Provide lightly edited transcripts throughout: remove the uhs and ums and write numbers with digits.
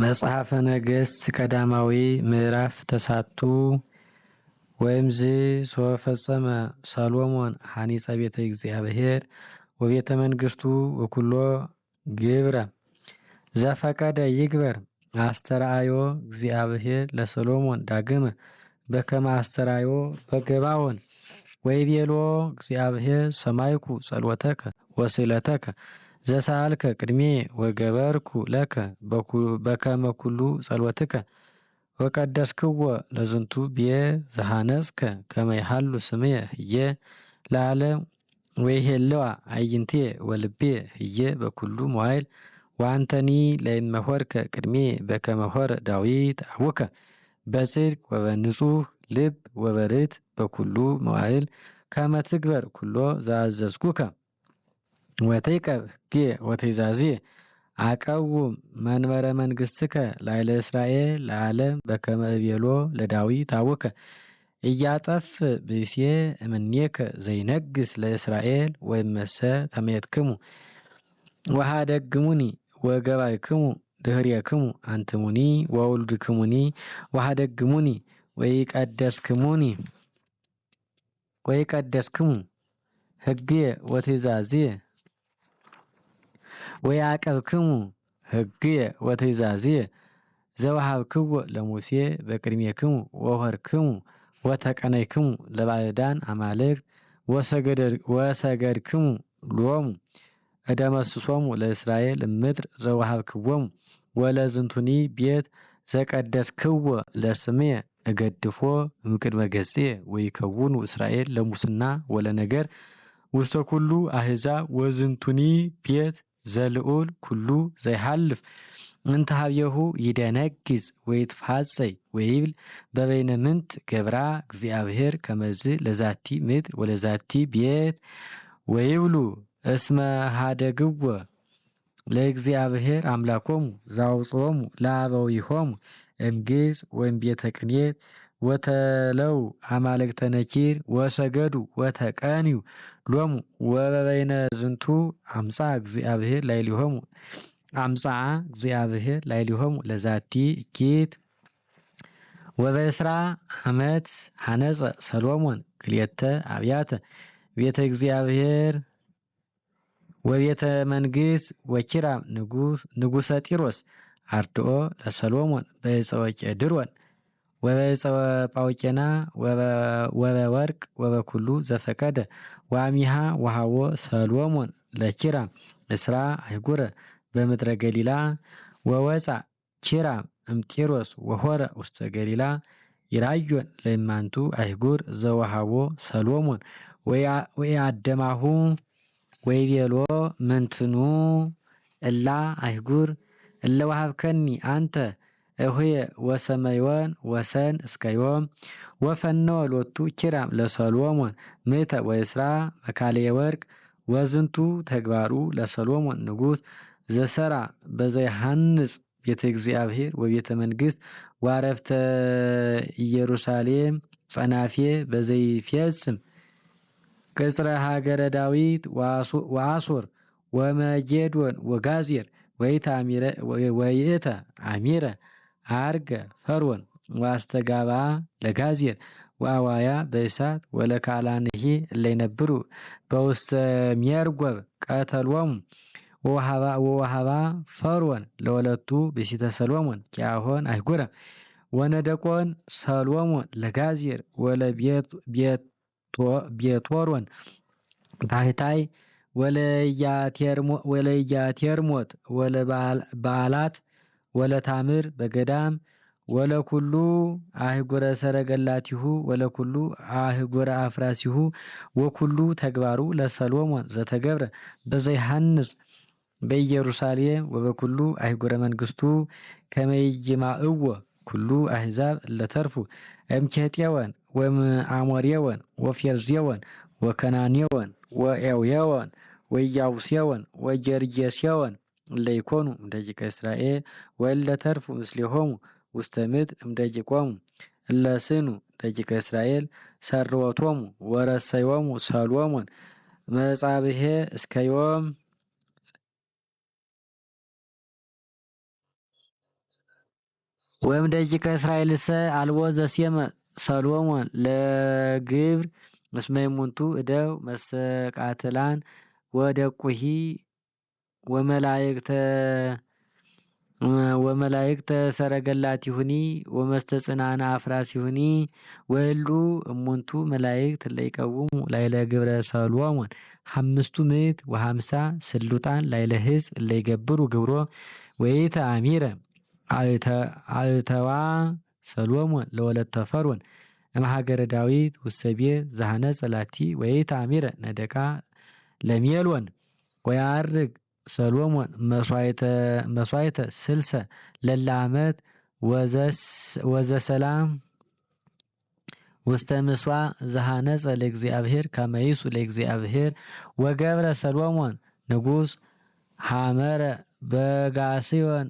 መጽሐፈ ነገሥት ቀዳማዊ ምዕራፍ ተሳቱ ወይምዝ ሶፈጸመ ሰሎሞን ሐኒጸ ቤተ እግዚአብሔር ወቤተ መንግስቱ ወኩሎ ግብረ ዘፈቀደ ይግበር አስተርአዮ እግዚአብሔር ለሰሎሞን ዳግመ በከመ አስተርአዮ በገባዖን ወይቤሎ እግዚአብሔር ሰማይኩ ጸሎተከ ወስእለተከ ዘሰአልከ ቅድሜ ወገበርኩ ለከ በከመ ኩሉ ጸሎትከ ወቀደስክዎ ለዝንቱ ብየ ዘሐነጽከ ከመ ይሃሉ ስምየ ህየ ለዓለም ወይሄለዋ አዕይንቴ ወልቤ ህየ በኩሉ መዋዕል ወአንተኒ ለእመ ሆርከ ቅድሜ በከመ ሆረ ዳዊት አቡከ በጽድቅ ወበንጹህ ልብ ወበርት በኩሉ መዋዕል ከመ ትግበር ኩሎ ዘአዘዝኩከ ወተይቀብ ሕጌ ወትእዛዝየ አቀውም መንበረ መንግሥትከ ላዕለ እስራኤል ለዓለም በከመ እቤሎ ለዳዊት አቡከ እያጠፍ ብእሴ እምኔከ ዘይነግስ ለእስራኤል ወእመሰ ተመየጥክሙ ወሃደግሙኒ ወገባይክሙ ድኅሬክሙ አንትሙኒ ወውሉድክሙኒ ወሃደግሙኒ ወይቀደስክሙ ሕግየ ወትእዛዝየ ወያዕቀብክሙ ሕግየ ወትእዛዝየ ዘወሃብክዎ ለሙሴ በቅድሜክሙ ወሆርክሙ ወተቀነይክሙ ለባዕዳን አማልክት ወሰገድክሙ ሎሙ እደመስሶሙ ለእስራኤል እምድር ዘወሃብክዎሙ ወለዝንቱኒ ቤት ዘቀደስክዎ ለስምየ እገድፎ እምቅድመ ገጽየ ወይከውኑ እስራኤል ለሙስና ወለነገር ውስተ ኩሉ አሕዛብ ወዝንቱኒ ቤት ዘልዑል ኩሉ ዘይሃልፍ እንተ ኀቤሁ ይደነግዝ ወይትፋጸይ ወይብል በበይነ ምንት ገብራ እግዚአብሔር ከመዝ ለዛቲ ምድር ወለዛቲ ቤት ወይብሉ እስመ ኀደግዎ ለእግዚአብሔር አምላኮሙ ዘአውጽኦሙ ለአበዊሆሙ እምግብጽ ወእምቤተ ቅኔት ወተለው አማልክተ ነኪር ወሰገዱ ወተቀንዩ ሎሙ ወበበይነ ዝንቱ አምጽአ እግዚአብሔር ላዕሌሆሙ ለዛቲ እኪት ወበእስራ ዓመት ሐነጸ ሰሎሞን ክልኤተ አብያተ ቤተ እግዚአብሔር ወቤተ መንግሥት ወኪራም ንጉሰ ጢሮስ አርድኦ ለሰሎሞን በዕፀ ወቄድሮን ወበዕፀ ጳውቄና ወበወርቅ ወበኩሉ ዘፈቀደ ወአሚሃ ወሃቦ ሰሎሞን ለኪራም እስራ አይጉረ በምድረ ገሊላ ወወፃ ኪራም እምጢሮስ ወሆረ ውስተ ገሊላ ይራዮን ለእማንቱ አይጉር ዘወሃቦ ሰሎሞን ወያደማሁ ወይቤሎ ምንትኑ እላ አይጉር እለ ወሃብከኒ አንተ እሁየ ወሰመዮን ወሰን እስከዮም ወፈነወ ሎቱ ኪራም ለሰሎሞን ምእተ ወእስራ መካልየ ወርቅ ወዝንቱ ተግባሩ ለሰሎሞን ንጉሥ ዘሰራ በዘይሃንጽ ቤተ እግዚአብሔር ወቤተ መንግሥት ዋረፍተ ኢየሩሳሌም ጸናፌ በዘይፌጽም ቅጽረ ሀገረ ዳዊት ወአሶር ወመጌዶን ወጋዜር ወይእተ አሚረ አርገ ፈርዖን ወአስተጋባ ለጋዜር ወአዋያ በእሳት ወለካላንሂ እለይነብሩ በውስተ ሜርጎብ ቀተሎሙ ወወሃባ ፈርዖን ለወለቱ ብእሲተ ሰሎሞን ኪያሆን አይጉረ ወነደቆን ሰሎሞን ለጋዜር ወለቤቶሮን ታሕታይ ወለኢያቴርሞት ወለበዓላት ወለታምር በገዳም ወለኩሉ አህጉረ ሰረገላቲሁ ወለኩሉ አህጉረ አፍራሲሁ ወኩሉ ተግባሩ ለሰሎሞን ዘተገብረ በዘይሃንጽ በኢየሩሳሌም ወበኩሉ አህጉረ መንግስቱ ከመይማእዎ ኩሉ አሕዛብ ለተርፉ እምኬጤወን ወእምአሞሬወን ወፌርዜወን ወከናኔወን ወኤውየወን ወኢያቡሴወን ወጌርጌሴወን እለይኮኑ እምደቂቀ እስራኤል ወእለ ተርፉ ምስሌሆሙ ውስተ ምድር እምደቂቆሙ እለስኑ ደቂቀ እስራኤል ሰርወቶሙ ወረሰዮሙ ሰሎሞን መጻብሔ እስከዮም ወይም ደቂቀ እስራኤልሰ አልቦ ዘሴመ ሰሎሞን ለግብር እስመ እሙንቱ እደው መስተቃትላን ወደቁሂ ወመላእክተ ሰረገላቲሁኒ ወመስተጽናና አፍራሲሁኒ ወሉ እሙንቱ መላእክት ለይቀውሙ ላይለ ግብረ ሰሎሞን 550 ስሉጣን ላይለ ሕዝብ ለይገብሩ ግብሮ ወይተ አሚረ አልተዋ ሰሎሞን ለወለተ ፈርዖን እምሃገረ ዳዊት ውሰቤ ዘሐነጸ ላቲ ወይተ አሚረ ነደቃ ለሜልወን ወያርግ ሰሎሞን መስዋዕተ ስልሰ ለለ ዓመት ወዘሰላም ውስተ ምስዋዕ ዘሐነጸ ለእግዚአብሔር ከመ ይሱ ለእግዚአብሔር ወገብረ ሰሎሞን ንጉሥ ሐመረ በጋስዮን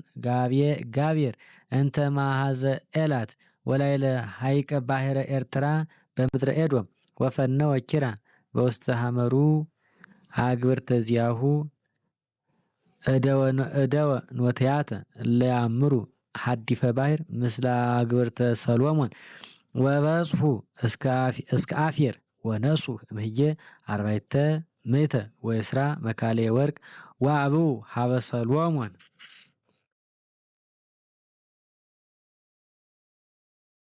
ጋብሔር እንተ ማሐዘ ኤላት ወላይለ ሐይቀ ባሕረ ኤርትራ በምድረ ኤዶም ወፈነወ ኪራ በውስተ ሐመሩ አግብርተ ዚአሁ እደወ ኖትያተ ለያምሩ ሐዲፈ ባሕር ምስለ አግብርተ ሰሎሞን ወበጽሑ እስከ አፌር ወነሱ እምህየ 400 ወይስራ መካልየ ወርቅ ወአብኡ ሀበ ሰሎሞን